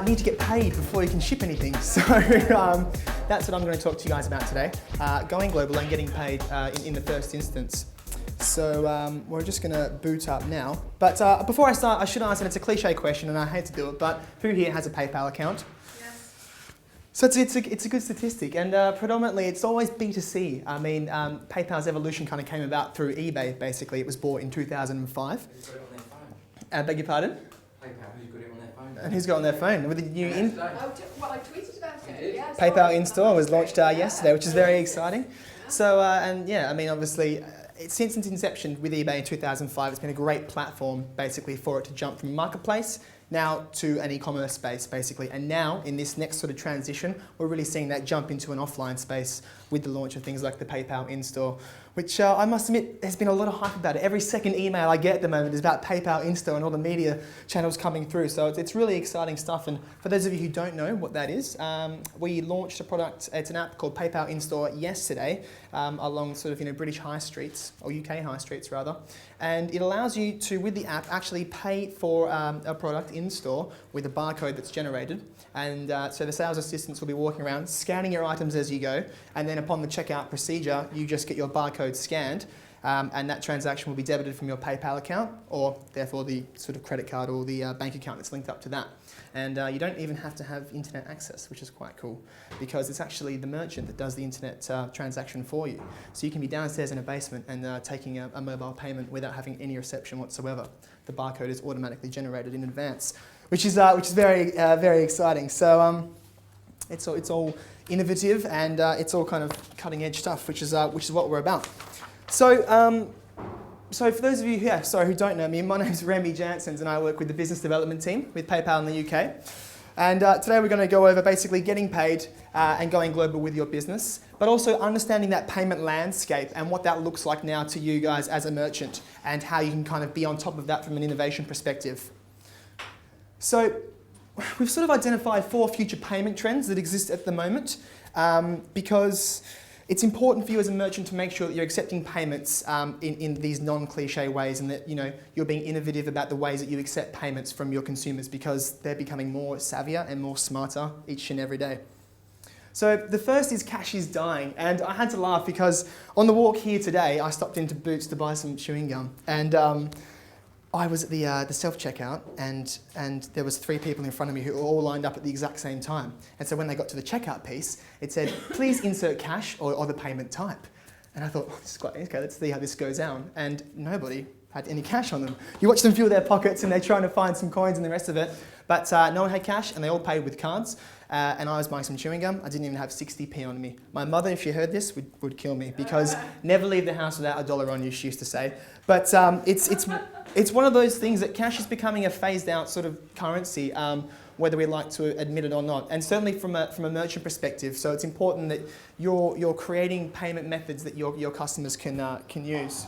need to get paid before you can ship anything. So that's what I'm going to talk to you guys about today, going global and getting paid in the first instance. So we're just going to boot up now. But before I start, I should answer, and it's a cliche question and I hate to do it, but who here has a PayPal account? So it's a good statistic, and predominantly it's always B2C. I mean, PayPal's evolution kind of came about through eBay, basically. It was bought in 2005. Who's got it on their phone? Beg your pardon? PayPal, who's got it on their phone? And who's got it on their phone? With the new Well, I tweeted about it. Yeah, PayPal in-store was launched yesterday, which is very exciting. So, and yeah, I mean, obviously, since its inception with eBay in 2005, it's been a great platform, basically, for it to jump from a marketplace now to an e-commerce space, basically. And now, in this next sort of transition, we're really seeing that jump into an offline space with the launch of things like the PayPal in-store, which I must admit, there's been a lot of hype about it. Every second email I get at the moment is about PayPal in-store and all the media channels coming through. So it's really exciting stuff. And for those of you who don't know what that is, we launched a product, it's an app called PayPal in-store yesterday, along sort of, British high streets, or UK high streets rather. And it allows you to, with the app, actually pay for a product in-store with a barcode that's generated. And so the sales assistants will be walking around, scanning your items as you go, and then upon the checkout procedure, you just get your barcode scanned, and that transaction will be debited from your PayPal account, or therefore the sort of credit card or the bank account that's linked up to that. And you don't even have to have internet access, which is quite cool, because it's actually the merchant that does the internet transaction for you. So you can be downstairs in a basement and taking a mobile payment without having any reception whatsoever. The barcode is automatically generated in advance, which is very very exciting. So it's all innovative, and it's all kind of cutting edge stuff, which is what we're about. So. So for those of you who don't know me, my name is Remy Janssens and I work with the business development team with PayPal in the UK. And today we're going to go over basically getting paid and going global with your business, but also understanding that payment landscape and what that looks like now to you guys as a merchant, and how you can kind of be on top of that from an innovation perspective. So we've sort of identified 4 future payment trends that exist at the moment, because it's important for you as a merchant to make sure that you're accepting payments in these non-cliche ways, and that you're being innovative about the ways that you accept payments from your consumers, because they're becoming more savvier and more smarter each and every day. So the first is cash is dying, and I had to laugh because on the walk here today I stopped into Boots to buy some chewing gum, and I was at the self-checkout, and there was 3 people in front of me who were all lined up at the exact same time. And so when they got to the checkout piece, it said, please insert cash or the payment type. And I thought, this is quite okay, let's see how this goes down. And nobody had any cash on them. You watch them feel their pockets and they're trying to find some coins and the rest of it. But no one had cash, and they all paid with cards. And I was buying some chewing gum. I didn't even have 60p on me. My mother, if she heard this, would kill me, because never leave the house without $1 on you, she used to say. But it's one of those things that cash is becoming a phased out sort of currency, whether we like to admit it or not. And certainly from a merchant perspective. So it's important that you're creating payment methods that your customers can use.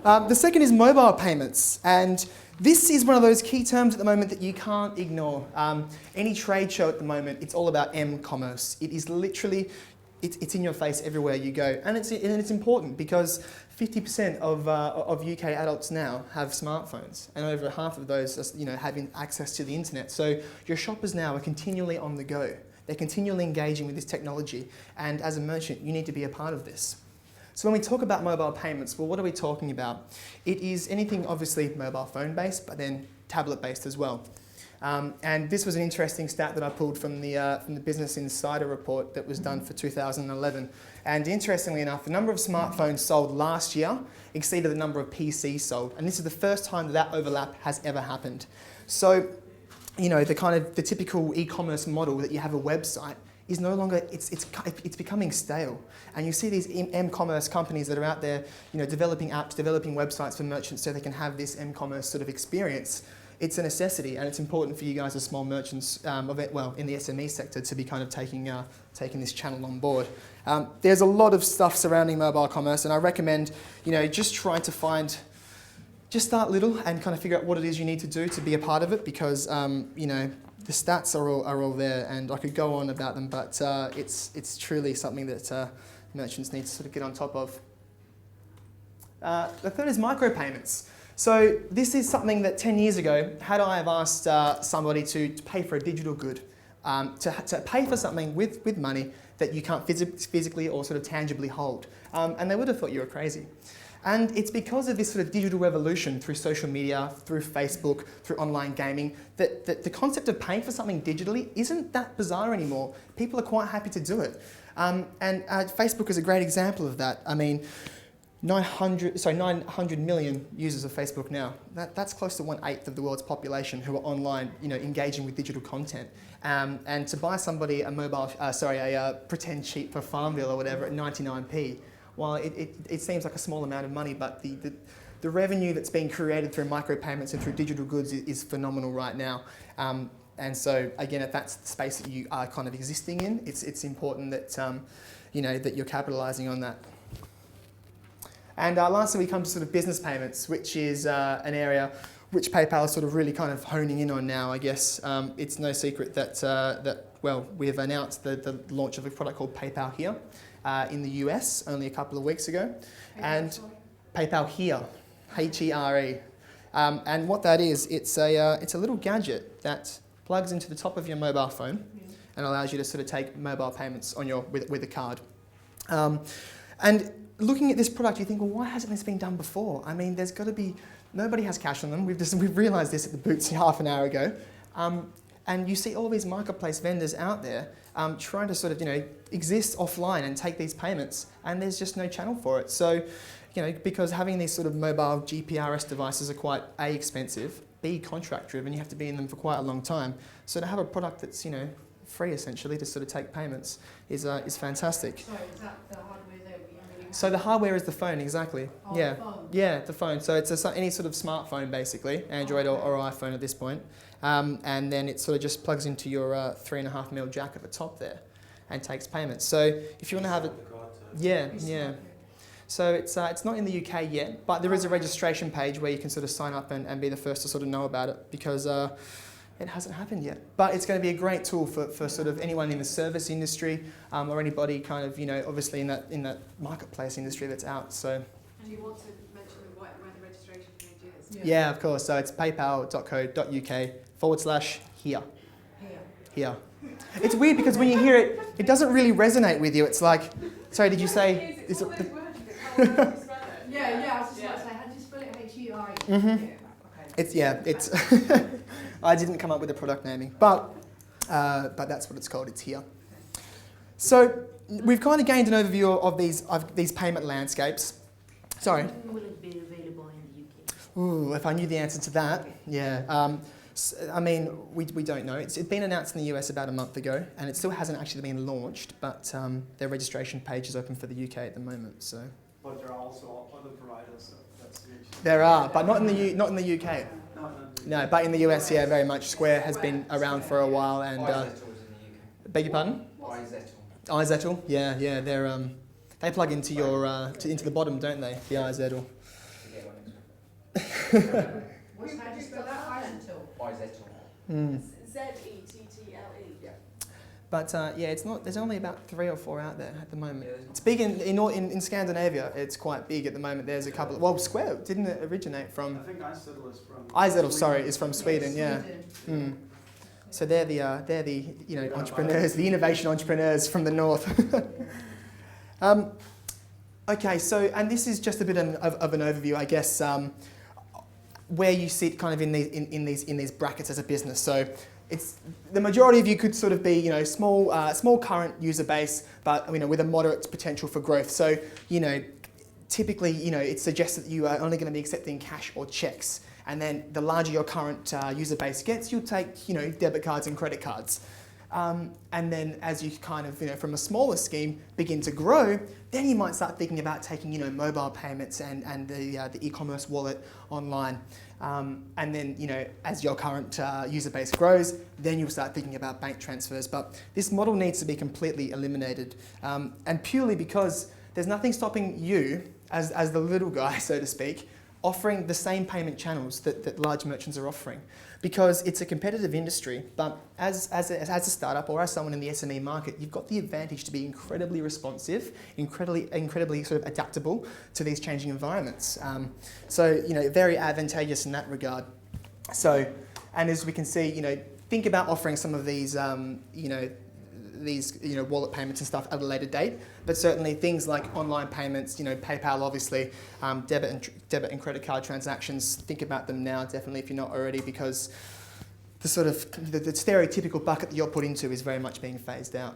The second is mobile payments, and this is one of those key terms at the moment that you can't ignore. Any trade show at the moment, it's all about m-commerce. It is literally, it's in your face everywhere you go, and it's important because 50% of UK adults now have smartphones, and over half of those are, having access to the internet. So your shoppers now are continually on the go. They're continually engaging with this technology, and as a merchant, you need to be a part of this. So when we talk about mobile payments, well, what are we talking about? It is anything obviously mobile phone based, but then tablet based as well. And this was an interesting stat that I pulled from the Business Insider report that was done for 2011. And interestingly enough, the number of smartphones sold last year exceeded the number of PCs sold. And this is the first time that overlap has ever happened. So, the typical e-commerce model that you have a website is no longer, it's becoming stale. And you see these m-commerce companies that are out there, developing apps, developing websites for merchants so they can have this m-commerce sort of experience. It's a necessity, and it's important for you guys as small merchants, in the SME sector, to be kind of taking this channel on board. There's a lot of stuff surrounding mobile commerce, and I recommend, just trying to just start little and kind of figure out what it is you need to do to be a part of it, because, the stats are all there, and I could go on about them, but it's truly something that merchants need to sort of get on top of. The third is micropayments. So this is something that 10 years ago, had I have asked somebody to pay for a digital good, to pay for something with money that you can't physically or sort of tangibly hold, and they would have thought you were crazy. And it's because of this sort of digital revolution through social media, through Facebook, through online gaming, that the concept of paying for something digitally isn't that bizarre anymore. People are quite happy to do it. And Facebook is a great example of that. I mean, 900 million users of Facebook now. That's close to 1/8 of the world's population who are online, engaging with digital content. And to buy somebody a pretend cheat for Farmville or whatever at 99p, while it seems like a small amount of money, but the revenue that's being created through micropayments and through digital goods is phenomenal right now. And so again, if that's the space that you are kind of existing in, it's important that that you're capitalising on that. And lastly, we come to sort of business payments, which is an area which PayPal is sort of really kind of honing in on now, I guess. It's no secret that we have announced the launch of a product called PayPal Here in the US only a couple of weeks ago. And PayPal Here, H-E-R-E. And what that is, it's a little gadget that plugs into the top of your mobile phone and allows you to sort of take mobile payments on with a card. And looking at this product, you think, well, why hasn't this been done before? I mean, there's got to be, nobody has cash on them. We've realised this at the Boots half an hour ago. And you see all these marketplace vendors out there trying to sort of, exist offline and take these payments, and there's just no channel for it. So, because having these sort of mobile GPRS devices are quite A, expensive, B, contract driven, you have to be in them for quite a long time. So to have a product that's, free essentially to sort of take payments is fantastic. Sorry, is that the hardware that we already have? So the hardware is the phone, exactly. Oh, yeah, the phone. yeah, the phone. So it's any sort of smartphone, basically, Android or iPhone at this point, and then it sort of just plugs into your 3.5mm jack at the top there, and takes payments. So if you want to have it, yeah. So it's not in the UK yet, but there is a registration page where you can sort of sign up and be the first to sort of know about it, because it hasn't happened yet. But it's going to be a great tool for sort of anyone in the service industry or anybody kind of, obviously in that marketplace industry that's out. So. Do you want to mention where the registration page is? Yeah, of course. So it's paypal.co.uk/here. Here. It's weird because when you hear it, it doesn't really resonate with you. It's like, sorry, did you say? It's all those words that can't spell it. Yeah, I was just about to say, how do you spell it? H-E-R-E. It's I didn't come up with the product naming, but that's what it's called. It's here. So we've kind of gained an overview of these payment landscapes. Sorry. When will it be available in the UK? Ooh, if I knew the answer to that, yeah. I mean, we don't know. It's been announced in the US about a month ago, and it still hasn't actually been launched, but their registration page is open for the UK at the moment. So. But there are also other providers. That's the issue. There are, but not in the UK. No. No, but in the US, yeah, very much. Square has been around for a while, and iZettle is in the beg your pardon? UK. iZettle. iZettle, yeah, they plug into your into the bottom, don't they? The iZettle. To get one extra. How do you spell that? iZettle. Z-E-T-T-L-E. Yeah. But yeah, it's not. There's only about 3 or 4 out there at the moment. Yeah, there's It's big in Scandinavia. It's quite big at the moment. There's a couple. Well, Square didn't it originate from? I think iZettle is from. iZettle, sorry, is from Sweden. Yeah. Mm. So they're the entrepreneurs, the innovation entrepreneurs from the north. Okay, so and this is just a bit of an overview, I guess, where you sit kind of in these brackets as a business. So it's the majority of you could sort of be small current user base, but with a moderate potential for growth. So typically it suggests that you are only going to be accepting cash or checks. And then the larger your current user base gets, you'll take debit cards and credit cards. And then as you kind of from a smaller scheme begin to grow, then you might start thinking about taking mobile payments and the e-commerce wallet online. And then as your current user base grows, then you'll start thinking about bank transfers. But this model needs to be completely eliminated, and purely because there's nothing stopping you as the little guy, so to speak, offering the same payment channels that large merchants are offering, because it's a competitive industry. But as a startup or as someone in the SME market, you've got the advantage to be incredibly responsive, incredibly sort of adaptable to these changing environments. So very advantageous in that regard. So, and as we can see, think about offering some of these wallet payments and stuff at a later date, but certainly things like online payments, PayPal obviously, debit and credit card transactions, think about them now definitely if you're not already, because the sort of the stereotypical bucket that you're put into is very much being phased out.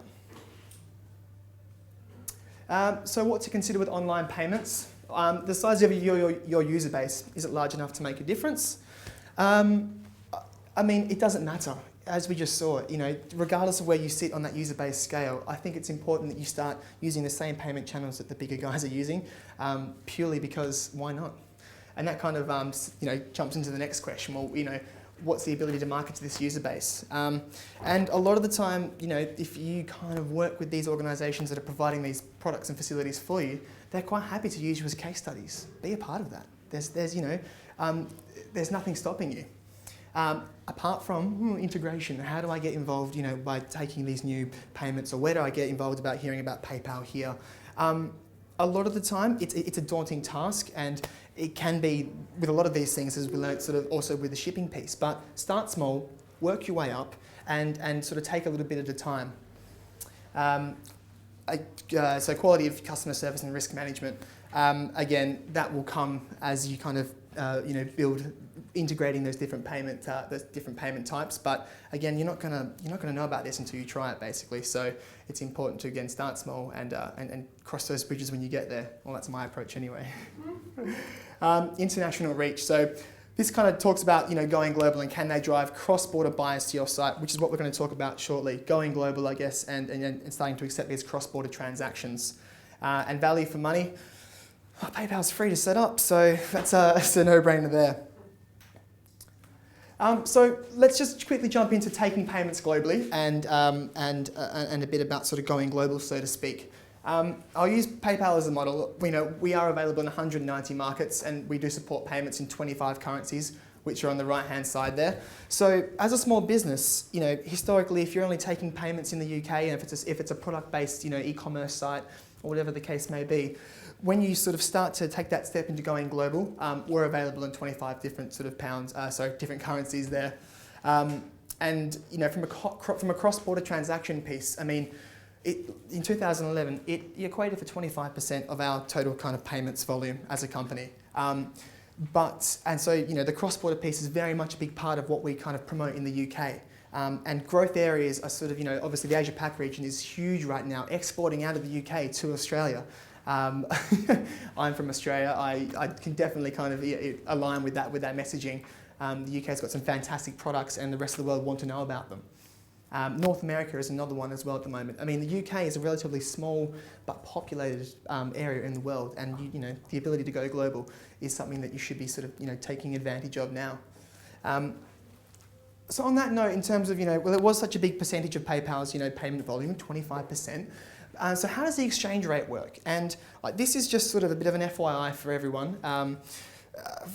So what to consider with online payments? The size of your user base, is it large enough to make a difference? I mean, it doesn't matter. As we just saw, regardless of where you sit on that user base scale, I think it's important that you start using the same payment channels that the bigger guys are using, purely because why not? And that kind of jumps into the next question. Well, what's the ability to market to this user base? And a lot of the time, if you kind of work with these organisations that are providing these products and facilities for you, they're quite happy to use you as case studies. Be a part of that. There's nothing stopping you. Apart from integration, how do I get involved, by taking these new payments, or where do I get involved about hearing about PayPal here? A lot of the time, it's a daunting task, and it can be with a lot of these things, as we learned sort of also with the shipping piece. But start small, work your way up, and sort of take a little bit at a time. So quality of customer service and risk management, again, that will come as you kind of build integrating those different payment types. But again, you're not gonna know about this until you try it, basically. So it's important to again start small and cross those bridges when you get there. Well, that's my approach anyway. International reach. So this kind of talks about going global and can they drive cross-border buyers to your site, which is what we're going to talk about shortly. Going global, I guess, and starting to accept these cross-border transactions. And value for money. PayPal's free to set up, so that's a no-brainer there. So let's just quickly jump into taking payments globally and a bit about sort of going global, so to speak. I'll use PayPal as a model. We are available in 190 markets, and we do support payments in 25 currencies, which are on the right-hand side there. So as a small business, historically, if you're only taking payments in the UK, and if it's a product-based, e-commerce site, or whatever the case may be, when you sort of start to take that step into going global, we're available in 25 different sort of different currencies there. And from a cross-border transaction piece, I mean, in 2011, it equated for 25% of our total kind of payments volume as a company. So the cross-border piece is very much a big part of what we kind of promote in the UK. And growth areas are sort of, obviously the Asia Pac region is huge right now, exporting out of the UK to Australia. I'm from Australia. I can definitely kind of align with that messaging. The UK's got some fantastic products, and the rest of the world want to know about them. North America is another one as well at the moment. I mean, the UK is a relatively small but populated area in the world, and the ability to go global is something that you should be sort of taking advantage of now. So on that note, in terms of well, it was such a big percentage of PayPal's payment volume, 25%. So how does the exchange rate work? And this is just sort of a bit of an FYI for everyone.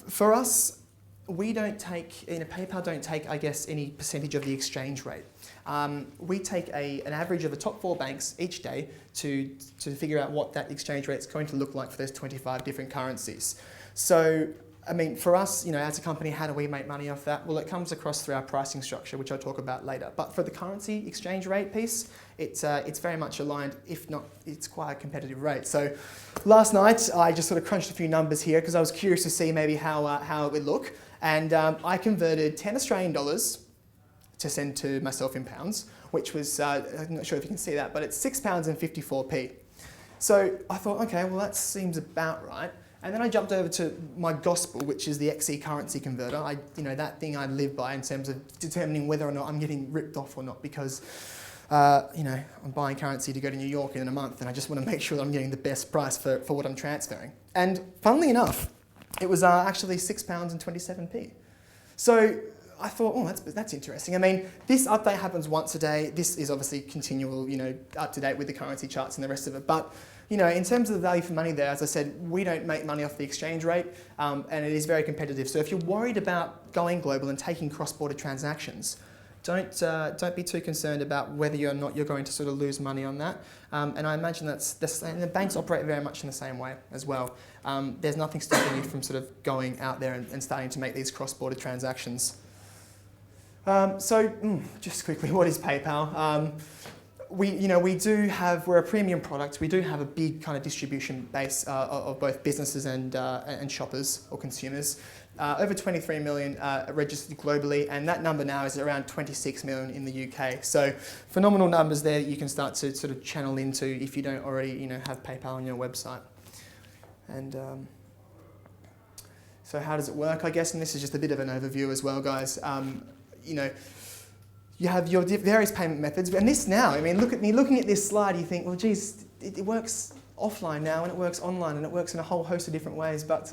For us, we don't take, PayPal don't take, I guess, any percentage of the exchange rate. We take an average of the top 4 banks each day to figure out what that exchange rate is going to look like for those 25 different currencies. So, I mean, for us, as a company, how do we make money off that? Well, it comes across through our pricing structure, which I'll talk about later. But for the currency exchange rate piece, it's very much aligned. If not, it's quite a competitive rate. So last night, I just sort of crunched a few numbers here because I was curious to see maybe how it would look. And I converted 10 Australian dollars to send to myself in pounds, which was, I'm not sure if you can see that, but it's £6.54. So I thought, okay, well, that seems about right. And then I jumped over to my gospel, which is the XE currency converter. That thing I live by in terms of determining whether or not I'm getting ripped off or not, because I'm buying currency to go to New York in a month, and I just want to make sure that I'm getting the best price for what I'm transferring. And funnily enough, it was actually £6.27. So I thought, oh, that's interesting. I mean, this update happens once a day. This is obviously continual, up to date with the currency charts and the rest of it. But you know, in terms of the value for money there, as I said, we don't make money off the exchange rate, and it is very competitive. So if you're worried about going global and taking cross-border transactions, don't be too concerned about whether or not you're going to sort of lose money on that. And I imagine and the banks operate very much in the same way as well. There's nothing stopping you from sort of going out there and starting to make these cross-border transactions. Just quickly, what is PayPal? We're a premium product. We do have a big kind of distribution base of both businesses and shoppers or consumers. Over 23 million registered globally, and that number now is around 26 million in the UK. So phenomenal numbers there that you can start to sort of channel into if you don't already, you know, have PayPal on your website. And so how does it work, I guess? And this is just a bit of an overview as well, guys. You have your various payment methods, and this now, I mean, looking at this slide, you think, well, geez, it works offline now, and it works online, and it works in a whole host of different ways. But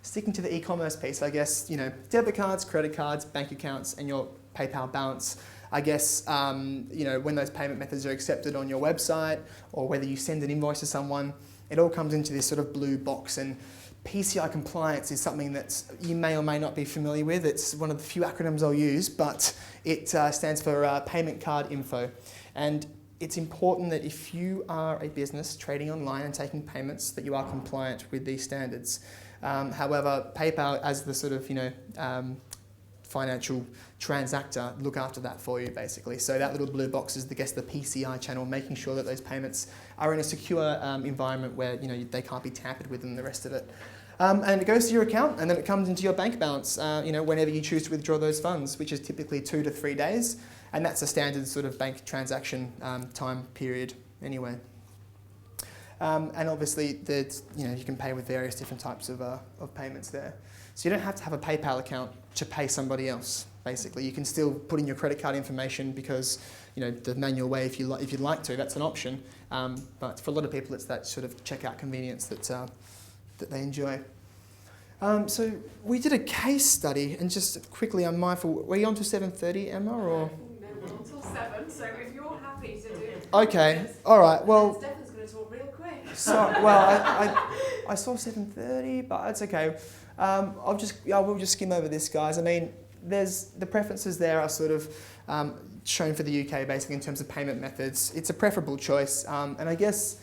sticking to the e-commerce piece, I guess, you know, debit cards, credit cards, bank accounts, and your PayPal balance. I guess, you know, when those payment methods are accepted on your website, or whether you send an invoice to someone, it all comes into this sort of blue box. And PCI compliance is something that you may or may not be familiar with. It's one of the few acronyms I'll use, but it stands for Payment Card Info. And it's important that if you are a business trading online and taking payments, that you are compliant with these standards. However, PayPal, as the sort of, you know, financial transactor, look after that for you, basically. So that little blue box is, I guess, the PCI channel, making sure that those payments are in a secure environment where, you know, they can't be tampered with and the rest of it. And it goes to your account, and then it comes into your bank balance, you know, whenever you choose to withdraw those funds, which is typically 2 to 3 days, and that's a standard sort of bank transaction time period anyway. And obviously, you know, you can pay with various different types of payments there. So you don't have to have a PayPal account to pay somebody else. Basically, you can still put in your credit card information because, you know, the manual way, if you'd like to, that's an option. But for a lot of people, it's that sort of checkout convenience that they enjoy. So we did a case study, and just quickly, I'm mindful. Were you on to 7:30, Emma, or? No, we're until 7, so if you're happy to do it. Okay, all right. Well. Stefan's going to talk real quick. So, well, I saw 7:30, but that's okay. I will just skim over this, guys. I mean, the preferences there are sort of shown for the UK, basically in terms of payment methods. It's a preferable choice, and I guess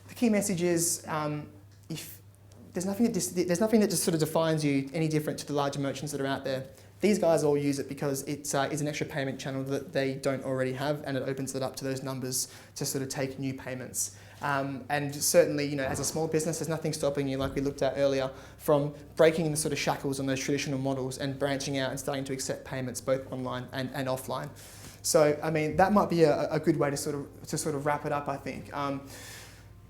the key message is if there's nothing that just sort of defines you any different to the larger merchants that are out there. These guys all use it because it is an extra payment channel that they don't already have, and it opens it up to those numbers to sort of take new payments. And certainly, you know, as a small business, there's nothing stopping you, like we looked at earlier, from breaking the sort of shackles on those traditional models and branching out and starting to accept payments both online and offline. So, I mean, that might be a good way to sort of wrap it up, I think.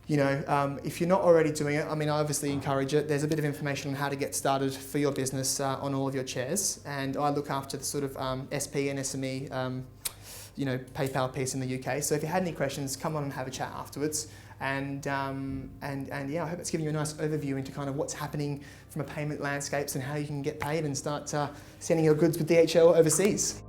You know, if you're not already doing it, I mean, I obviously encourage it. There's a bit of information on how to get started for your business on all of your chairs, and I look after the sort of SP and SME, you know, PayPal piece in the UK. So if you had any questions, come on and have a chat afterwards. And yeah, I hope it's given you a nice overview into kind of what's happening from a payment landscapes and how you can get paid and start sending your goods with DHL overseas.